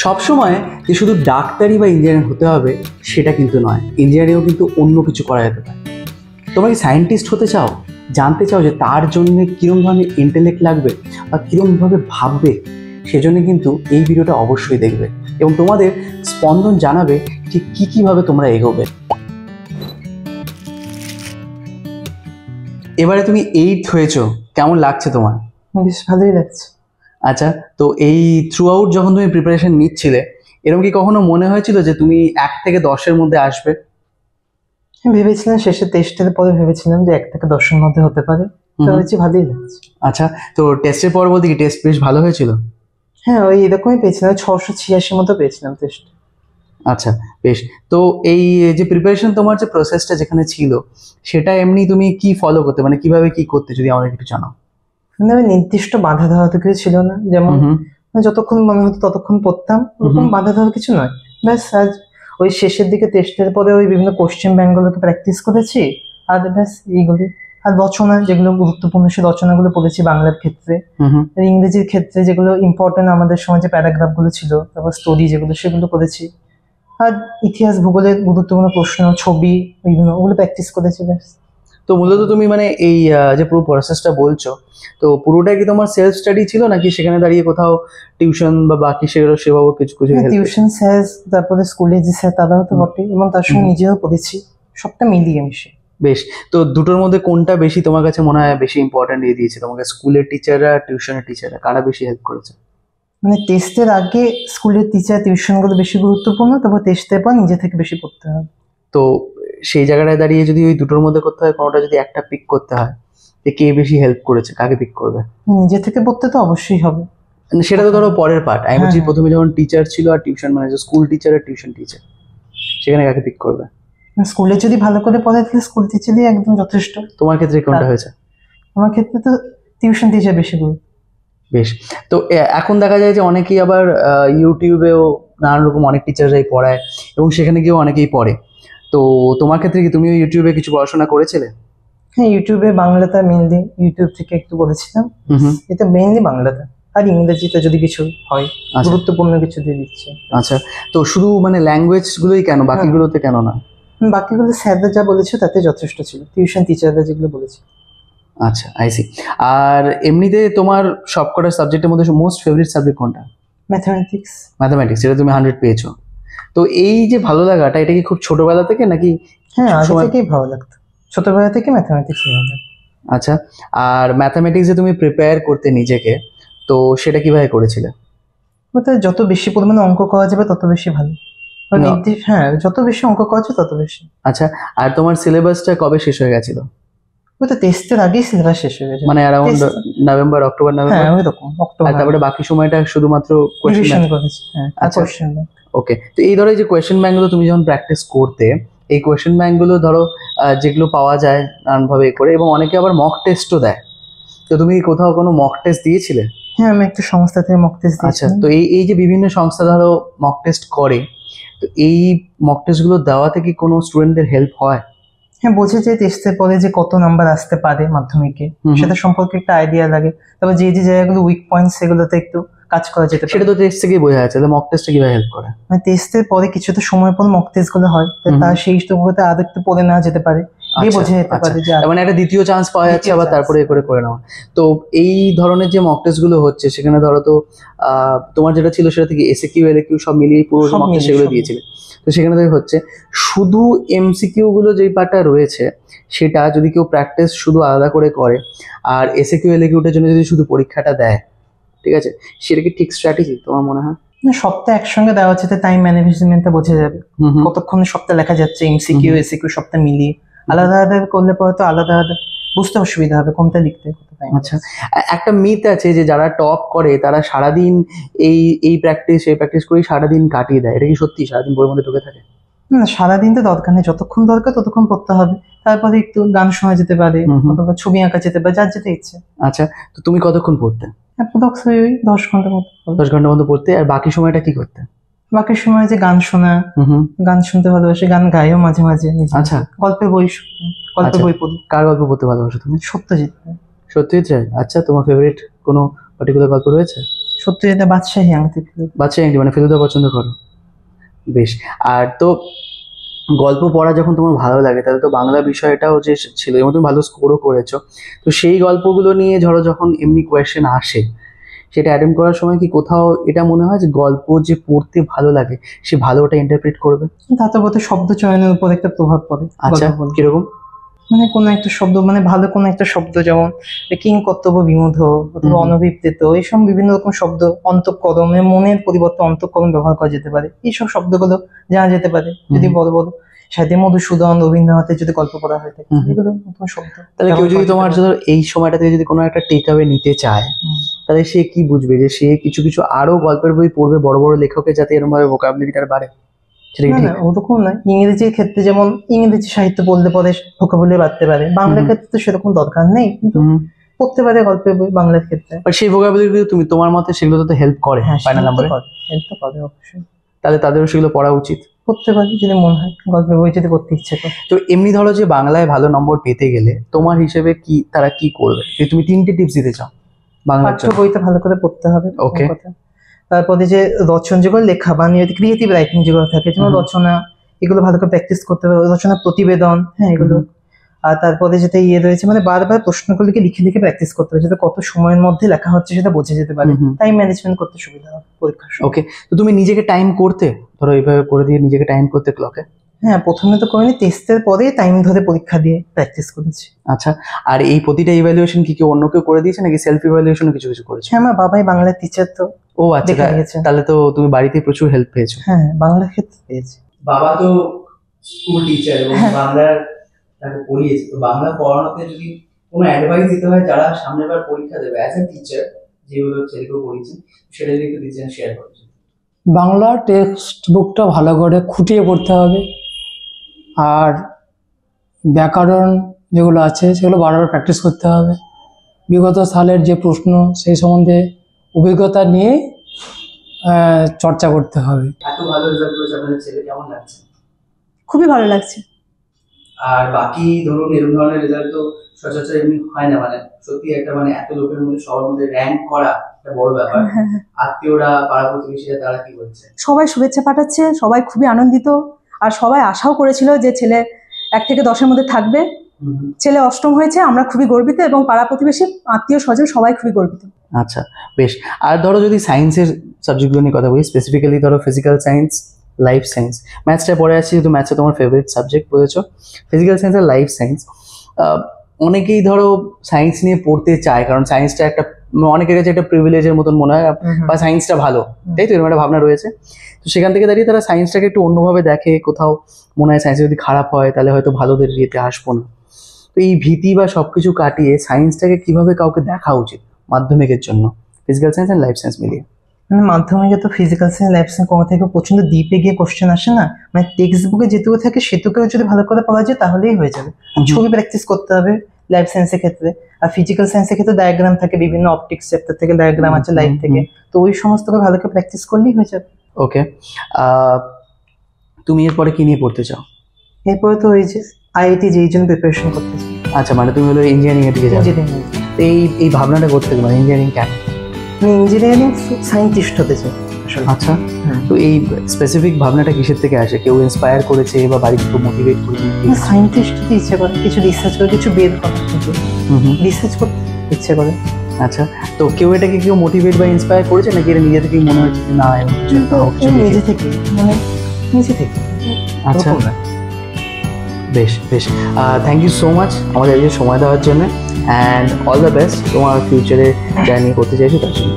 সবসময় যে শুধু ডাক্তারি বা ইঞ্জিনিয়ারিং হতে হবে সেটা কিন্তু নয়, ইঞ্জিনিয়ারিংও কিন্তু অন্য কিছু করা যেতে পারে। তোমরা কি সায়েন্টিস্ট হতে চাও, জানতে চাও যে তার জন্য কীরকম ধরনের ইন্টেলেক্ট লাগবে বা কীরকমভাবে ভাববে, সেজন্য কিন্তু এই ভিডিওটা অবশ্যই দেখবে এবং তোমাদের স্পন্দন জানাবে ঠিক কীভাবে তোমরা এগোবে। এবারে তুমি 8th হয়েছো, কেমন লাগছে তোমার? বেশ ভালোই লাগছে। আচ্ছা, তো এই থ্রু আউট যখন তুমি প্রিপারেশন নিচ্ছিলে, এরকম কি কখনো মনে হয়েছিল যে তুমি 1 থেকে 10-এর মধ্যে আসবে? ভেবেছিলাম শেষের টেস্টের পরে ভেবেছিলাম যে 1 থেকে 10-এর মধ্যে হতে পারে, তো হয়েছে ভালোই লাগছে। আচ্ছা, তো টেস্টের পর বলতে কি টেস্ট বেশ ভালো হয়েছিল? হ্যাঁ, ওই এরকমই পেয়েছিলাম, 686 মতো পেয়েছিলাম টেস্ট। আচ্ছা, বেশ। তো এই যে প্রিপারেশন, তোমার যে প্রসেসটা যেখানে ছিল, সেটা এমনি তুমি কি ফলো করতে, মানে কিভাবে কি করতে, যদি আমাদের একটু জানাও। মানে ওই নির্দিষ্ট বাধা দেওয়া তো কিছু ছিল না, যেমন যতক্ষণ মনে হতো ততক্ষণ পড়তাম, ওরকম বাধা দেওয়ার কিছু নয়। ব্যাস আজ ওই শেষের দিকে টেস্টের পরে ওই বিভিন্ন কোশ্চেন ব্যাঙ্কগুলোকে প্র্যাকটিস করেছি, আর ব্যাস এইগুলি। আর রচনা, যেগুলো গুরুত্বপূর্ণ সেই রচনাগুলো পড়েছি বাংলার ক্ষেত্রে। আর ইংরেজির ক্ষেত্রে যেগুলো ইম্পর্টেন্ট আমাদের সমাজে প্যারাগ্রাফগুলো ছিল, তারপর স্টোরি যেগুলো, সেগুলো করেছি। আর ইতিহাস ভূগোলের গুরুত্বপূর্ণ প্রশ্ন, ছবি, বিভিন্ন ওগুলো প্র্যাকটিস করেছি ব্যাস। তো মূলত তুমি মানে এই যে পুরো প্রসেসটা বলছো, তো পুরোটাই কি তোমার সেলফ স্টাডি ছিল, নাকি সেখানে দাঁড়িয়ে কোথাও টিউশন বা বাকি সেভাবে কিছু কিছু? টিউশন স্যার, তারপরে স্কুলে যে স্যার তারাও তো বটে, এবং তার সঙ্গে নিজেও পড়েছি, সবটা মিলিয়ে মিশে। বেশ। তো দুটোর মধ্যে কোনটা বেশি তোমার কাছে মনে হয় বেশি ইম্পর্টেন্ট দিয়ে দিয়েছে তোমাকে? স্কুলের টিচাররা, টিউশনের টিচাররা, কারা বেশি হেল্প করেছে? মানে টেস্টের আগে স্কুলের টিচার টিউশনগুলো বেশি গুরুত্বপূর্ণ, তারপর টেস্টের পর নিজে থেকে বেশি পড়তে হবে। তো সেই জায়গাটায় দাঁড়িয়ে যদি ওই দুটোর মধ্যে করতে হয়, কোনোটা যদি একটা পিক করতে হয়, যে কে বেশি হেল্প করেছে, কাকে পিক করবে? নিজে থেকে পড়তে তো অবশ্যই হবে। মানে সেটা তো ধরো পরের পার্ট। আমি বলছি প্রথমে যখন টিচার ছিল আর টিউশন, মানে স্কুল টিচার আর টিউশন টিচার, সেখানে কাকে পিক করবে? স্কুলে যদি ভালো করে পড়ায় তাহলে স্কুল টিচারই একদম যথেষ্ট। তোমার ক্ষেত্রে কোনটা হয়েছে? আমার ক্ষেত্রে তো টিউশন টিচার বেশি গুরুত্ব। বেশ। তো এখন দেখা যায় যে অনেকেই আবার ইউটিউবেও নানান রকম অনেক টিচাররাই পড়ায় এবং সেখানে গিয়েও অনেকেই পড়ে। তো তোমার ক্ষেত্রে কি, তুমিও ইউটিউবে কিছু পড়াশোনা করেছিলে? হ্যাঁ, ইউটিউবে বাংলাটা মেনলি ইউটিউব থেকে একটু বলেছিলাম, এটা মেনলি বাংলাটা। আর ইংরেজিতে যদি কিছু হয়, গুরুত্বপূর্ণ কিছু দিয়ে দিচ্ছে। আচ্ছা, তো শুধু মানে ল্যাঙ্গুয়েজ গুলোই কেন, বাকিগুলোতে কেন না? বাকিগুলো স্যাররা যা বলেছে তাতে যথেষ্ট ছিল, টিউশন টিচাররা যেগুলো বলেছে। আচ্ছা, আইসি। আর এমনিতে তোমার সবকটা সাবজেক্টের মধ্যে মোস্ট ফেভারিট সাবজেক্ট কোনটা? ম্যাথামেটিক্স। ম্যাথামেটিক্স, যেটা তুমি 100 পেয়েছো। তো এই যে ভালো লাগাটা, এটা কি খুব ছোটবেলা থেকে নাকি? হ্যাঁ, আগে থেকেই ভালো লাগতো, ছোটবেলা থেকে ম্যাথামেটিক্স ভালো লাগতো। আচ্ছা, আর ম্যাথামেটিক্সে তুমি প্রিপেয়ার করতে নিজেকে, তো সেটা কিভাবে করেছিলে? ওটা যত বেশি পরিমাণে অঙ্ক করা যাবে তত বেশি ভালো। হ্যাঁ, যত বেশি অঙ্ক করা যাবে তত বেশি। আচ্ছা, আর তোমার সিলেবাসটা কবে শেষ হয়ে গেছিল? ওটা টেস্টের আগেই সিলেবাস শেষ হয়ে গেছে, মানে অ্যারাউন্ড নভেম্বর, অক্টোবর, নভেম্বর। হ্যাঁ, ওইরকম অক্টোবর। আর তারপরে বাকি সময়টা শুধুমাত্র কোশ্চেন করেছি। হ্যাঁ, কোশ্চেন। ওকে। তো এই ধরো যে কোয়েশ্চেন ব্যাংকগুলো তুমি যখন প্র্যাকটিস করতে, এই কোয়েশ্চেন ব্যাংকগুলো ধরো যেগুলো পাওয়া যায় নানানভাবে করে, এবং অনেকে আবার মক টেস্টও দেয়। তো তুমি কোথাও কোনো মক টেস্ট দিয়েছিলে? হ্যাঁ, আমি একটা সংস্থা থেকে মক টেস্ট দিয়েছি। আচ্ছা, তো এই যে বিভিন্ন সংস্থা ধরো মক টেস্ট করে, তো এই মক টেস্টগুলো দেওয়াতে কি কোনো স্টুডেন্টদের হেল্প হয়? হ্যাঁ, বোঝে যে টেস্টের পরে যে কত নাম্বার আসতে পারে মাধ্যমিকে, সেটা সম্পর্কে একটা আইডিয়া লাগে। তবে যে যে জায়গাগুলো উইক পয়েন্ট, সেগুলোতে একটু কাজ করা যেতে পারে। সেটা তো টেস্ট থেকেই বোঝা যাচ্ছে। মক টেস্টে কিভাবে হেল্প করে? মানে টেস্টের পরে কিছুটা সময় পর মক টেস্ট গুলো হয়, তার সেই টুকুতে আর একটু পড়ে নেওয়া যেতে পারে, দিয়ে বোঝা যেতে পারে যে মানে একটা দ্বিতীয় চান্স পাওয়া যাচ্ছে, আবার তারপরে করে নেওয়া। তো এই ধরনের যে মক টেস্ট গুলো হচ্ছে, সেখানে ধরো তো তোমার যেটা ছিল সেটা থেকে এসএকিউ এলএকিউ সব মিলিয়ে পুরো মক টেস্ট সেগুলো দিয়েছিলে। তো সেখানে হচ্ছে শুধু এমসিকিউ গুলো যেই পার্টটা রয়েছে, সেটা যদি কেউ প্র্যাকটিস শুধু আলাদা করে করে, আর এসএকিউ এলএকিউটার জন্য যদি শুধু পরীক্ষাটা দেয়, ঠিক আছে, সেটা কি ঠিক স্ট্র্যাটেজি তোমার মনে হয়? সপ্তাহে একসঙ্গে দেওয়া হচ্ছে, টাইম ম্যানেজমেন্টটা বোঝা যাবে, কতক্ষণ সপ্তাহে লেখা যাচ্ছে, এমসিকিউ এসিকিউ সবটা মিলিয়ে। আলাদা আলাদা করলে পরে তো আলাদা আলাদা বুঝতে অসুবিধা হবে কোনটা লিখতে। আচ্ছা, একটা মিথ আছে যে যারা টপ করে তারা সারাদিন এই প্র্যাকটিস করেই সারাদিন কাটিয়ে দেয়। এটা কি সত্যি? সারাদিন বইয়ের মধ্যে ঢুকে থাকে? না, সারাদিন তো দরকার নেই, যতক্ষণ দরকার ততক্ষণ পড়তে হবে। তারপরে একটু গান শোনা যেতে পারে, অথবা ছবি আঁকা যেতে পারে, যার যেটা ইচ্ছে। আচ্ছা, তো তুমি কতক্ষণ পড়তে? ওই 10 ঘন্টার মতো। 10 ঘন্টার মতো পড়তে, আর বাকি সময়টা কি করতে? বাকি সময় যে গান শোনা, গান শুনতে ভালোবাসি, গান গাইও মাঝে মাঝে। আচ্ছা, গল্পের বই পড়ি। কার গল্প পড়তে ভালোবাসো তুমি? সত্যজিৎ। সত্যজিৎ রায়। আচ্ছা, তোমার ফেভারিট কোনো পার্টিকুলার গল্প রয়েছে? সত্যি যেটা বাদশাহী আংটি বাচ্চা আংটি মানে ফেলুদা পছন্দ করো, বেশ। আর তো গল্প পড়া যখন তোমার ভালো লাগে তাহলে তো বাংলা বিষয়টাও যে ছিল এবং তুমি ভালো স্কোরও করেছো, তো সেই গল্পগুলো নিয়ে ধরো যখন এমনি কোয়েশ্চেন আসে সেটা অ্যাটেম্প করার সময় কি কোথাও এটা মনে হয় যে গল্প যে পড়তে ভালো লাগে সে ভালো ওটা ইন্টারপ্রিট করবে? তাতে বোধহয় শব্দ চয়নের উপর একটা প্রভাব পড়ে। আচ্ছা, গল্প বলতে। কিরকম? মানে কোনো একটা শব্দ, মানে ভালো কোনো একটা শব্দ, যেমন কিং কর্তব্য বিমূঢ় অথবা অনভিপ্রেত, এইসব বিভিন্ন রকম শব্দ, অন্তঃকরণ, মনের পরিবর্তে অন্তঃকরণ ব্যবহার করা যেতে পারে, এইসব শব্দগুলো জানা যেতে পারে যদি বড় বড় সাথে মধুসূদন, রবীন্দ্রনাথের যদি গল্প করা হয়ে থাকে, এগুলো নতুন শব্দ। তাহলে কেউ যদি তোমার ধরো এই সময়টা থেকে যদি কোনো একটা টেক অ্যাওয়ে নিতে চায় তাহলে সে কি বুঝবে যে সে কিছু কিছু আরো গল্পের বই পড়বে বড় বড় লেখকের, যাতে এরকম ভাবে ভোকাবুলারিটা বাড়ে? সেটা কি না ঠিক? না, ওরকম নয়। ইংরেজির ক্ষেত্রে যেমন ইংরেজি সাহিত্য পড়লে পরে ভোকাবুলারি বাড়তে পারে, বাংলার ক্ষেত্রে তো সেরকম দরকার নেই, কিন্তু পড়তে পারে গল্পের বই বাংলার ক্ষেত্রে। আর সেই ভোকাবুলারি তুমি তোমার মতে সেগুলো তো হেল্প করে ফাইনাল নাম্বারে? হেল্প তো করে অবশ্যই। তাহলে তাদেরও সেগুলো পড়া উচিত। পড়তে পারে যদি মনে হয়, গল্পের বই যদি পড়তে ইচ্ছে করে। তো এমনি ধরো যে বাংলায় ভালো নম্বর পেতে গেলে তোমার হিসেবে কি তারা কি করবে, যে তুমি 3টে টিপস দিতে চাও বাংলার পাঠ্য বইটা ভালো করে পড়তে হবে। ওকে। তারপরে যে রচনা যেগুলো লেখা বা ক্রিয়েটিভ রাইটিং যেগুলো থাকে, যেমন রচনা, এগুলো ভালো করে প্র্যাকটিস করতে হবে। রচনা প্রতিবেদন, হ্যাঁ এগুলো। আর তারপরে যেটা রয়েছে, মানে বারবার প্রশ্নগুলিকে লিখে লিখে প্র্যাকটিস করতে হবে, যাতে কত সময়ের মধ্যে লেখা হচ্ছে সেটা বোঝা যেতে পারে। টাইম ম্যানেজমেন্ট করতে সুবিধা হবে পরীক্ষার সময়। ওকে। তো তুমি নিজেকে টাইম করতে, ধরো এইভাবে করে দিয়ে নিজেকে টাইম করতে ক্লকে? হ্যাঁ, প্রথমে তো করিনি, টেস্টের পরে টাইম ধরে পরীক্ষা দিয়ে প্র্যাকটিস করেছি। আচ্ছা, আর এই প্রতিটা ইভ্যালুয়েশন কি কেউ অন্য কেউ করে দিয়েছে নাকি সেলফ ইভ্যালুয়েশনও কিছু কিছু করেছে? হ্যাঁ, আমার বাবাই বাংলার টিচার, তো ও আচ্ছা, তাহলে তো তুমি বাড়িতে প্রচুর হেল্প পেয়েছো। হ্যাঁ, বাংলার ক্ষেত্রে পেয়েছি। বাবা তো স্কুল টিচার এবং বাংলার তাকে পড়িয়েছে, তো বাংলা পড়ানোতে যদি কোনো অ্যাডভাইস দিতে হয় যারা সামনেবার পরীক্ষা দেবে অ্যাজ এ টিচার, যেগুলো ছেলেকেও পড়িয়েছেন, সেটা যদি একটু দিচ্ছেন শেয়ার করছেন। বাংলা টেক্সট বুকটা ভালো করে খুঁটিয়ে পড়তে হবে, আর ব্যাকরণ যেগুলো আছে সেগুলো বারবার প্র্যাকটিস করতে হবে। বিগত সালের যে প্রশ্ন সেই সম্বন্ধে অভিজ্ঞতা নিয়ে চর্চা করতে হবে। এত ভালো রেজাল্ট করেছে আপনাদের ছেলে, কেমন লাগছে? খুবই ভালো লাগছে। আর বাকি ধরুন এরকম ধরনের রেজাল্ট তো সচরাচর এমনি হয় না, মানে সত্যি একটা মানে এত লোকের মধ্যে সবার মধ্যে র্যাঙ্ক করা একটা বড় ব্যাপার। আত্মীয়রা, পাড়া প্রতিবেশীরা তারা কি বলছে? সবাই শুভেচ্ছা পাঠাচ্ছে, সবাই খুবই আনন্দিত, আর সবাই আশাও করেছিল যে ছেলে 1 থেকে 10-এর মধ্যে থাকবে। ছেলে 8ম হয়েছে, আমরা খুবই গর্বিত, এবং পাড়া প্রতিবেশী, আত্মীয় স্বজন সবাই খুবই গর্বিত। আচ্ছা, বেশ। আর ধরো যদি সায়েন্সের সাবজেক্টগুলো নিয়ে কথা বলি, স্পেসিফিক্যালি ধরো ফিজিক্যাল সায়েন্স, লাইফ সায়েন্স, ম্যাথসটা পড়ে আসছি, যেহেতু ম্যাথসটা তোমার ফেভারিট সাবজেক্ট বলেছো, ফিজিক্যাল সায়েন্স আর লাইফ সায়েন্স, অনেকেই ধরো সায়েন্স নিয়ে পড়তে চায় কারণ সায়েন্সটা একটা অনেকের কাছে একটা প্রিভিলেজের মতন মনে হয়, বা সায়েন্সটা ভালো, তাই তো? এরকম একটা ভাবনা রয়েছে। তো সেখান থেকে দাঁড়িয়ে তারা সায়েন্সটাকে একটু অন্যভাবে দেখে, কোথাও মনে হয় সায়েন্সে যদি খারাপ হয় তাহলে হয়তো ভালোদের ইয়েতে আসবো না। তো এই ভীতি বা সবকিছু কাটিয়ে সায়েন্সটাকে কিভাবে কাউকে দেখা উচিত মাধ্যমিকের জন্য, ফিজিক্যাল সায়েন্স আর লাইফ সায়েন্স মিলিয়ে? মানে মাধ্যমিকে তো ফিজিক্যাল সায়েন্স, লাইফ সায়েন্স কোনো থেকে প্রচন্ড ডিপে গিয়ে কোশ্চেন আসে না, মানে টেক্সট বুকে যেটুকু থাকে সেটুকুও যদি ভালো করে পড়া যায় তাহলেই হয়ে যাবে। ছবি প্র্যাকটিস করতে হবে লাইফ সায়েন্সের ক্ষেত্রে, আর ফিজিক্যাল সায়েন্সের ক্ষেত্রে ডায়াগ্রাম থাকে, বিভিন্ন অপটিক্স চ্যাপ্টার থেকে ডায়াগ্রাম আছে লাইট থেকে, তো ওই সমস্তকে ভালো করে প্র্যাকটিস করলেই হয়ে যাবে। ওকে। তুমি এরপরে কি নিয়ে পড়তে চাও? এরপরে তো ওই যে আইআইটি যেই জন্য প্রিপারেশন করতে চাই। আচ্ছা, মানে তুমি হলো ইঞ্জিনিয়ারিং এর দিকে যাবে? ইঞ্জিনিয়ারিং। এই ভাবনাটা করতে মানে ইঞ্জিনিয়ারিং কেন? আমি ইঞ্জিনিয়ারিং সায়েন্টিস্ট হতে চাই আসলে। আচ্ছা, তো এই স্পেসিফিক ভাবনাটা কিসের থেকে আসে? কেউ ইন্সপায়ার করেছে বা বাড়ি থেকে মোটিভেট করেছে? সায়েন্টিস্ট হতে ইচ্ছে করে, কিছু রিসার্চ করে, কিছু বের করার থেকে রিসার্চ করতে ইচ্ছে করে। আচ্ছা, তো কেউ এটাকে কেউ মোটিভেট বা ইন্সপায়ার করেছে নাকি এটা নিজে থেকেই মনে হচ্ছে না? নিজে থেকে, মানে নিজে থেকে। আচ্ছা, বেশ বেশ। থ্যাংক ইউ সো মাচ আমাদের সময় দেওয়ার জন্য, অ্যান্ড অল দ্য বেস্ট তোমার ফিউচারে যা নিয়ে করতে চাইছো তার জন্য।